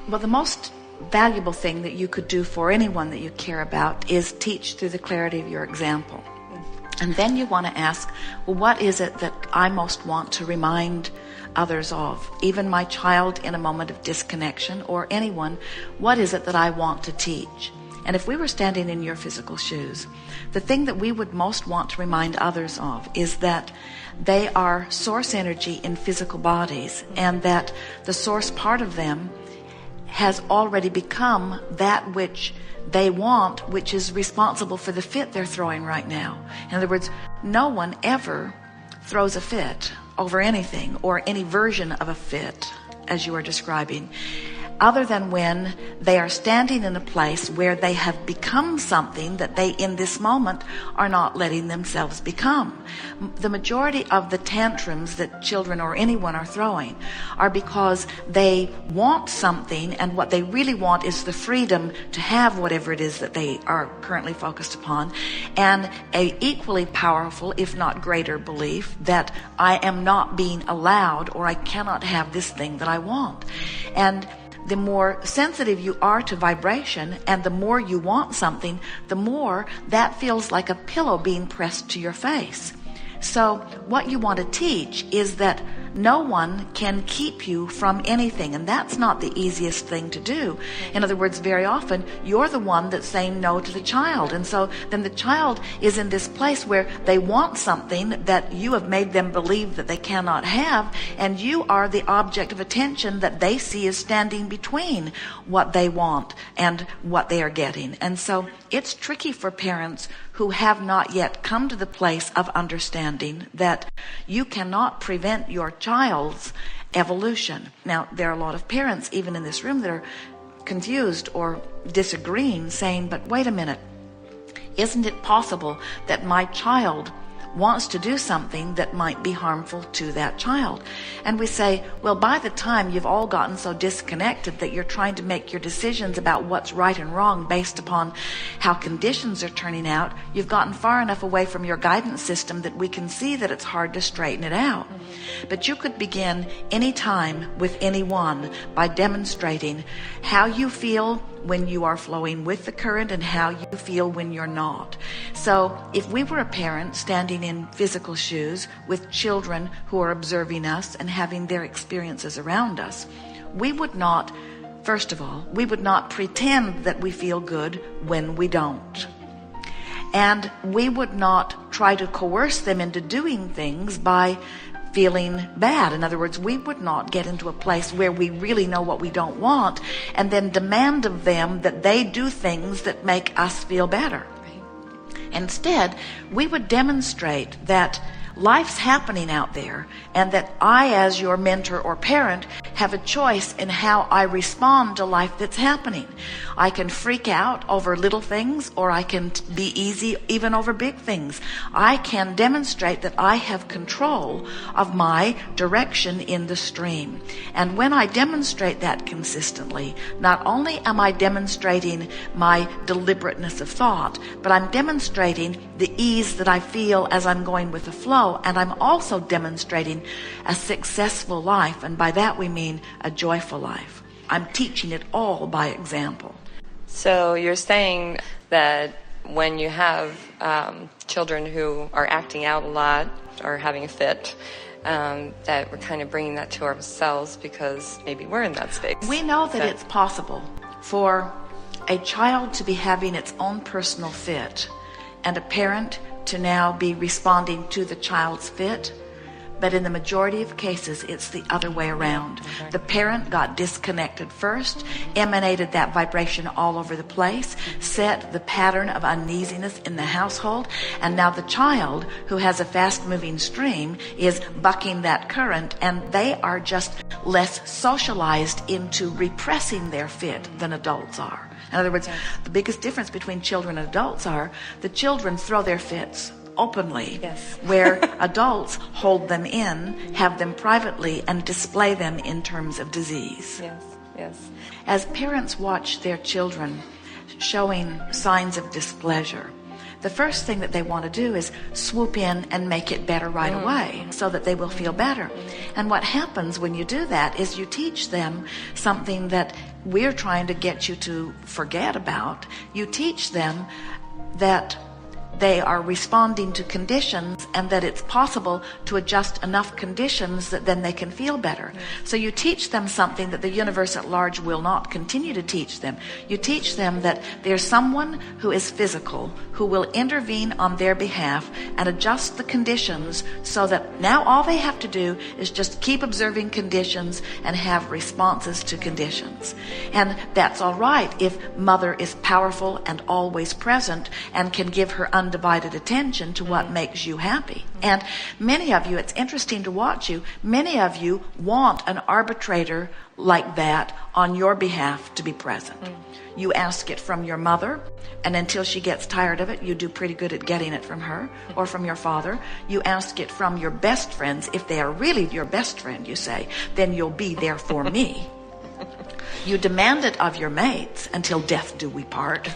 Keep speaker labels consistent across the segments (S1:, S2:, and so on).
S1: Well, the most valuable thing that you could do for anyone that you care about is teach through the clarity of your example. And then you want to ask, well, what is it that I most want to remind others of? Even my child in a moment of disconnection, or anyone, what is it that I want to teach? And if we were standing in your physical shoes, the thing that we would most want to remind others of is that they are source energy in physical bodies, and that the source part of them has already become that which they want, which is responsible for the fit they're throwing right now. In other words, no one ever throws a fit over anything, or any version of a fit, as you are describing, other than when they are standing in a place where they have become something that they in this moment are not letting themselves become. The majority of the tantrums that children or anyone are throwing are because they want something, and what they really want is the freedom to have whatever it is that they are currently focused upon, and a equally powerful, if not greater, belief that I am not being allowed, or I cannot have this thing that I want. And the more sensitive you are to vibration, and the more you want something, the more that feels like a pillow being pressed to your face. So what you want to teach is that no one can keep you from anything, and that's not the easiest thing to do. In other words, very often you're the one that's saying no to the child, and so then the child is in this place where they want something that you have made them believe that they cannot have, and you are the object of attention that they see as standing between what they want and what they are getting. And so it's tricky for parents who have not yet come to the place of understanding that you cannot prevent your child's evolution. Now, there are a lot of parents, even in this room, that are confused or disagreeing, saying, but wait a minute, isn't it possible that my child wants to do something that might be harmful to that child? And we say, well, by the time you've all gotten so disconnected that you're trying to make your decisions about what's right and wrong based upon how conditions are turning out, you've gotten far enough away from your guidance system that we can see that it's hard to straighten it out. But you could begin any time with anyone by demonstrating how you feel when you are flowing with the current and how you feel when you're not. So if we were a parent standing in physical shoes with children who are observing us and having their experiences around us, we would not, first of all, we would not pretend that we feel good when we don't. And we would not try to coerce them into doing things by feeling bad. In other words, we would not get into a place where we really know what we don't want and then demand of them that they do things that make us feel better. Instead, we would demonstrate that life's happening out there, and that I, as your mentor or parent, have a choice in how I respond to life that's happening. I can freak out over little things, or I can be easy even over big things. I can demonstrate that I have control of my direction in the stream. And when I demonstrate that consistently, not only am I demonstrating my deliberateness of thought, but I'm demonstrating the ease that I feel as I'm going with the flow, and I'm also demonstrating a successful life, and by that we mean a joyful life. I'm teaching it all by example.
S2: So you're saying that when you have children who are acting out a lot or having a fit, that we're kind of bringing that to ourselves because maybe we're in that space.
S1: We know that it's possible for a child to be having its own personal fit and a parent to now be responding to the child's fit. But in the majority of cases, it's the other way around. The parent got disconnected first, emanated that vibration all over the place, set the pattern of uneasiness in the household, and now the child, who has a fast-moving stream, is bucking that current, and they are just less socialized into repressing their fit than adults are. In other words, the biggest difference between children and adults are the children throw their fits openly, where adults hold them in, have them privately, and display them in terms of disease. As parents watch their children showing signs of displeasure, the first thing that they want to do is swoop in and make it better right away so that they will feel better. And what happens when you do that is you teach them something that we're trying to get you to forget about. You teach them that they are responding to conditions and that it's possible to adjust enough conditions that then they can feel better. So you teach them something that the universe at large will not continue to teach them. You teach them that there's someone who is physical, who will intervene on their behalf and adjust the conditions so that now all they have to do is just keep observing conditions and have responses to conditions. And that's all right if mother is powerful and always present and can give her undivided attention to what makes you happy. And many of you, it's interesting to watch you, many of you want an arbitrator like that on your behalf to be present. You ask it from your mother, and until she gets tired of it, you do pretty good at getting it from her or from your father. You ask it from your best friends. If they are really your best friend, you say, then you'll be there for me. You demand it of your mates until death do we part.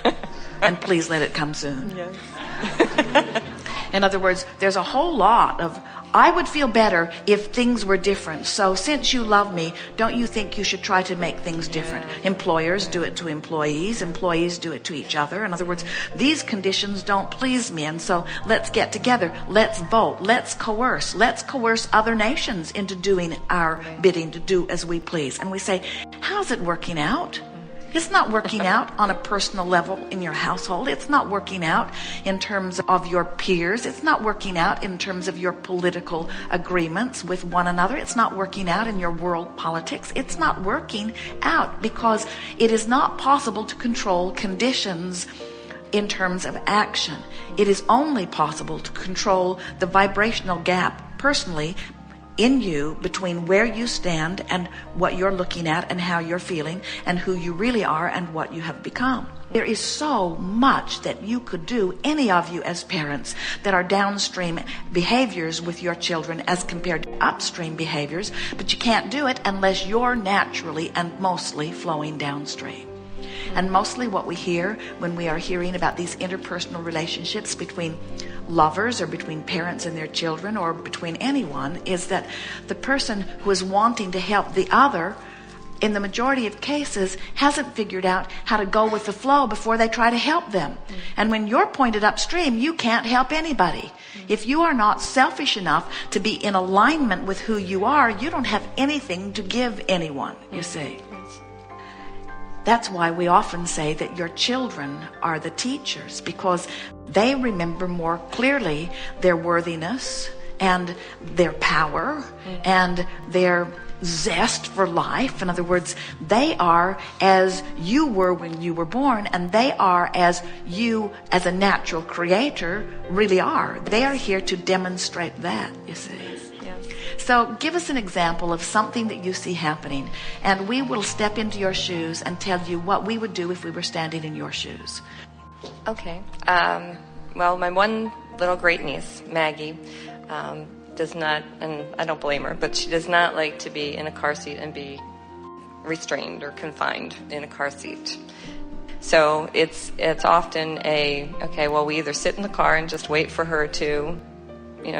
S1: And please let it come soon.
S2: Yes.
S1: In other words, there's a whole lot of, I would feel better if things were different. So since you love me, don't you think you should try to make things different? Employers do it to employees. Employees do it to each other. In other words, these conditions don't please me. And so let's get together. Let's vote. Let's coerce. Let's coerce other nations into doing our bidding to do as we please. And we say, how's it working out? It's not working out on a personal level in your household. It's not working out in terms of your peers. It's not working out in terms of your political agreements with one another. It's not working out in your world politics. It's not working out because it is not possible to control conditions in terms of action. It is only possible to control the vibrational gap personally in you between where you stand and what you're looking at and how you're feeling and who you really are and what you have become. There is so much that you could do, any of you as parents, that are downstream behaviors with your children as compared to upstream behaviors, but you can't do it unless you're naturally and mostly flowing downstream. And mostly what we hear when we are hearing about these interpersonal relationships between lovers or between parents and their children or between anyone is that the person who is wanting to help the other, in the majority of cases, hasn't figured out how to go with the flow before they try to help them. And when you're pointed upstream, you can't help anybody. If you are not selfish enough to be in alignment with who you are, you don't have anything to give anyone, you see. That's why we often say that your children are the teachers, because they remember more clearly their worthiness and their power and their zest for life. In other words, they are as you were when you were born, and they are as you as a natural creator really are. They are here to demonstrate that, you see. So give us an example of something that you see happening, and we will step into your shoes and tell you what we would do if we were standing in your shoes.
S2: Okay. Well, my one little great niece, Maggie, does not, and I don't blame her, but she does not like to be in a car seat and be restrained or confined in a car seat. So it's often okay, well, we either sit in the car and just wait for her to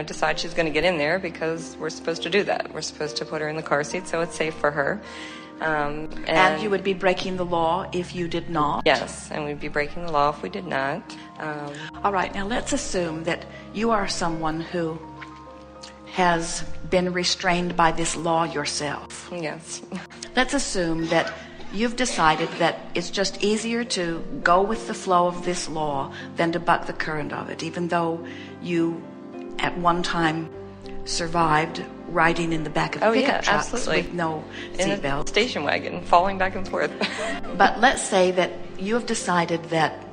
S2: decide she's going to get in there, because we're supposed to do that. We're supposed to put her in the car seat so it's safe for her.
S1: And you would be breaking the law if you did not?
S2: Yes, and we'd be breaking the law if we did not.
S1: All right, now let's assume that you are someone who has been restrained by this law yourself.
S2: Yes.
S1: Let's assume that you've decided that it's just easier to go with the flow of this law than to buck the current of it, even though you at one time survived riding in the back of pickup trucks with no seatbelt.
S2: In a station wagon, falling back and forth.
S1: But let's say that you have decided that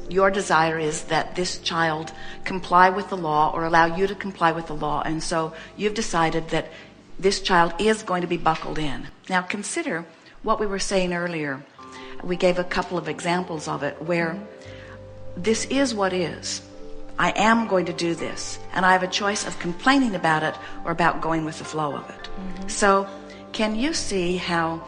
S1: your desire is that this child comply with the law or allow you to comply with the law, and so you've decided that this child is going to be buckled in. Now consider what we were saying earlier. We gave a couple of examples of it where this is what is. I am going to do this, and I have a choice of complaining about it or about going with the flow of it. So can you see how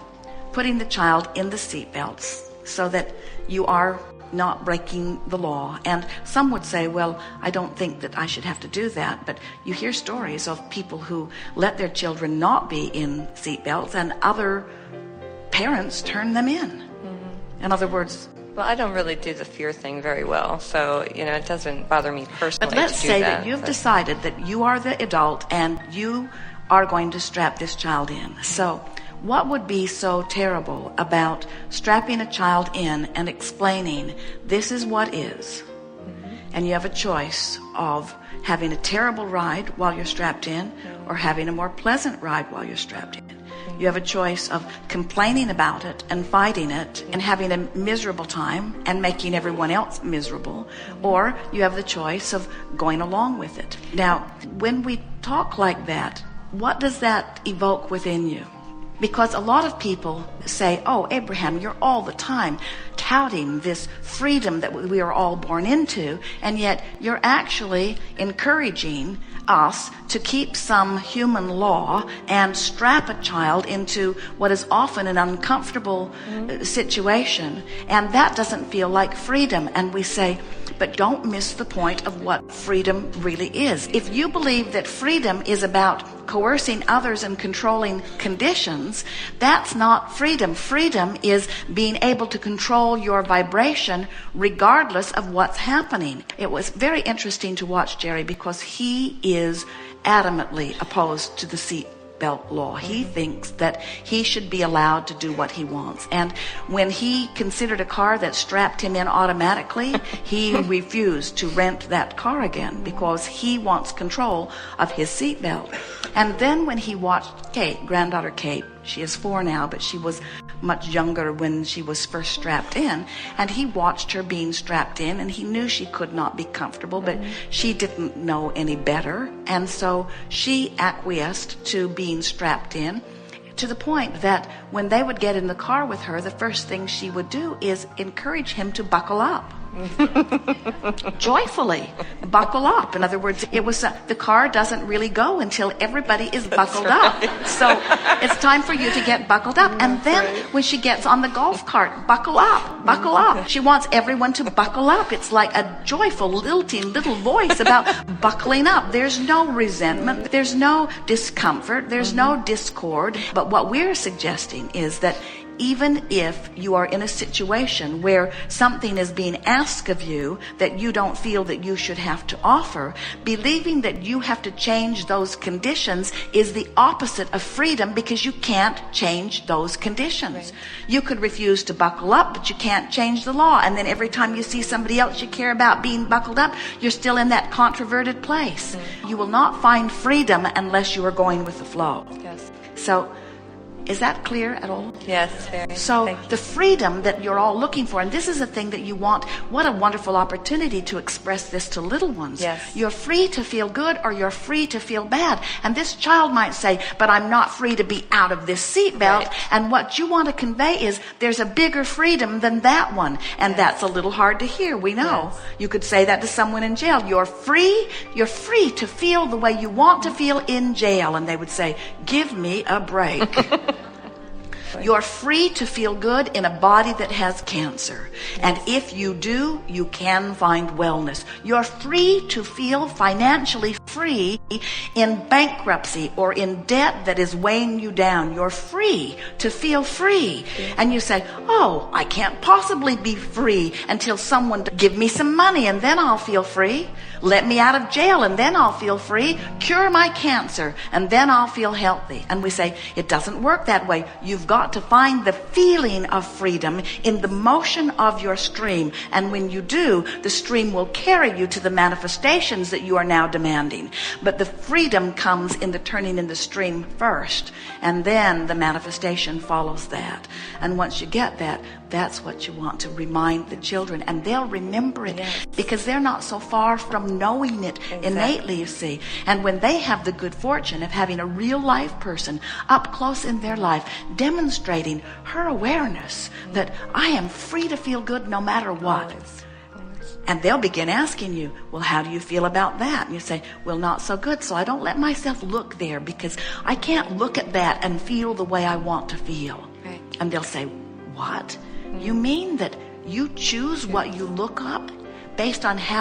S1: putting the child in the seatbelts so that you are not breaking the law, and some would say, well, I don't think that I should have to do that, but you hear stories of people who let their children not be in seatbelts, and other parents turn them in. In other words,
S2: Well, I don't really do the fear thing very well, so, it doesn't bother me personally
S1: but let's
S2: to do
S1: say
S2: that.
S1: that you've decided that you are the adult and you are going to strap this child in. So what would be so terrible about strapping a child in and explaining this is what is? And you have a choice of having a terrible ride while you're strapped in or having a more pleasant ride while you're strapped in. You have a choice of complaining about it and fighting it and having a miserable time and making everyone else miserable, or you have the choice of going along with it. Now, when we talk like that, what does that evoke within you? Because a lot of people say, oh, Abraham, you're all the time touting this freedom that we are all born into, and yet you're actually encouraging us to keep some human law and strap a child into what is often an uncomfortable situation, and that doesn't feel like freedom. And we say, but don't miss the point of what freedom really is. If you believe that freedom is about coercing others and controlling conditions, that's not freedom. Freedom is being able to control your vibration regardless of what's happening. It was very interesting to watch Jerry because he is adamantly opposed to the seatbelt law. He thinks that he should be allowed to do what he wants. And when he considered a car that strapped him in automatically, he refused to rent that car again because he wants control of his seatbelt. And then when he watched Kate, granddaughter Kate, she is 4 now, but she was much younger when she was first strapped in, and he watched her being strapped in, and he knew she could not be comfortable, but she didn't know any better, and so she acquiesced to being strapped in, to the point that when they would get in the car with her, the first thing she would do is encourage him to buckle up. Joyfully buckle up. In other words, it was the car doesn't really go until everybody is buckled up. So it's time for you to get buckled up. And then when she gets on the golf cart, buckle up, buckle up. She wants everyone to buckle up. It's like a joyful, lilting little voice about buckling up. There's no resentment. There's no discomfort. There's no discord. But what we're suggesting is that even if you are in a situation where something is being asked of you that you don't feel that you should have to offer, believing that you have to change those conditions is the opposite of freedom, because you can't change those conditions. Right. You could refuse to buckle up, but you can't change the law. And then every time you see somebody else you care about being buckled up, you're still in that controverted place. You will not find freedom unless you are going with the flow.
S2: Yes.
S1: So, is that clear at all?
S2: Yes, very.
S1: So the freedom that you're all looking for, and this is a thing that you want, what a wonderful opportunity to express this to little ones.
S2: Yes.
S1: You're free to feel good or you're free to feel bad. And this child might say, but I'm not free to be out of this seatbelt. Right. And what you want to convey is there's a bigger freedom than that one. And that's a little hard to hear, we know. Yes. You could say that to someone in jail. You're free to feel the way you want to feel in jail. And they would say, give me a break. You're free to feel good in a body that has cancer. And if you do, you can find wellness. You're free to feel financially free in bankruptcy or in debt that is weighing you down. You're free to feel free. And you say, oh, I can't possibly be free until someone give me some money and then I'll feel free. Let me out of jail and then I'll feel free. Cure my cancer and then I'll feel healthy. And we say, it doesn't work that way. You've got to find the feeling of freedom in the motion of your stream. And when you do, the stream will carry you to the manifestations that you are now demanding. But the freedom comes in the turning in the stream first. And then the manifestation follows that. And once you get that, that's what you want to remind the children. And they'll remember it. Yes. Because they're not so far from knowing it innately, you see. And when they have the good fortune of having a real life person up close in their life demonstrating her awareness that I am free to feel good no matter what. And they'll begin asking you, well, how do you feel about that? And you say, well, not so good. So I don't let myself look there because I can't look at that and feel the way I want to feel. Right. And they'll say, what? You mean that you choose what you look up based on how